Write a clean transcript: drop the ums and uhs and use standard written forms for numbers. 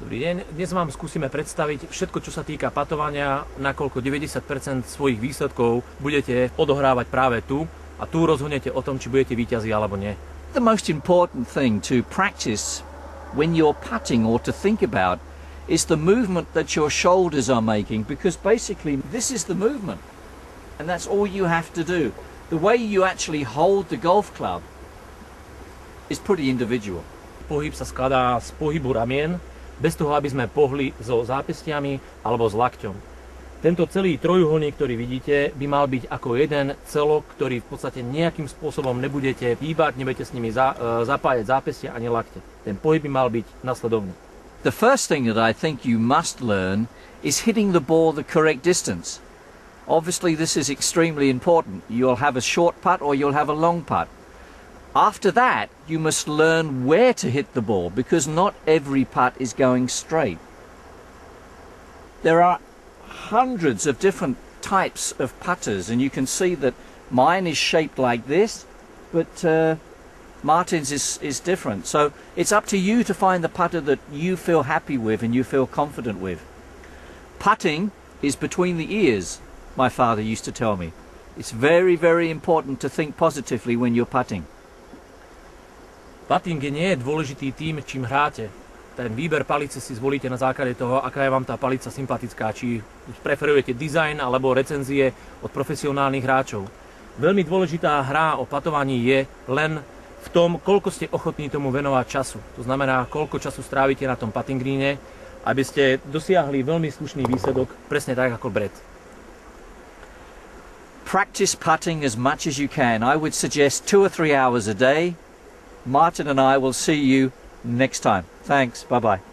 Dobrý deň, dnes vám skúsime predstaviť všetko, čo sa týka patovania, nakoľko 90% svojich výsledkov budete odohrávať práve tu a tu rozhodnete o tom, či budete víťazi alebo nie. The most important thing to practice when you're putting or to think about is the movement that your shoulders are making, because basically this is the movement and that's all you have to do. The way you actually hold the golf club is pretty individual. Pohyb sa skladá z pohybu ramien, bez toho, aby sme pohli so zápestiami alebo s lakťom. Tento celý trojuholník, ktorý vidíte, by mal byť ako jeden celok, ktorý v podstate nejakým spôsobom nebudete hýbať, nebudete s nimi zapájať zápestia ani lakte. Ten pohyb by mal byť nasledovný. The first thing that I think you must learn is hitting the ball the correct distance. Obviously this is extremely important. You'll have a short putt or you'll have a long putt. After that, you must learn where to hit the ball, because not every putt is going straight. There are hundreds of different types of putters, and you can see that mine is shaped like this, but Martin's is different. So it's up to you to find the putter that you feel happy with and you feel confident with. Putting is between the ears, my father used to tell me. It's very, very important to think positively when you're putting. Putting nie je dôležitý tým, čím hráte. Ten výber palice si zvolíte na základe toho, aká je vám tá palica sympatická, či preferujete dizajn alebo recenzie od profesionálnych hráčov. Veľmi dôležitá hra o patovaní je len v tom, koľko ste ochotní tomu venovať času. To znamená, koľko času strávite na tom putting greene, aby ste dosiahli veľmi slušný výsledok, presne tak ako Brett. Practice putting as much as you can. I would suggest 2 or 3 hours a day. Martin and I will see you next time. Thanks. Bye-bye.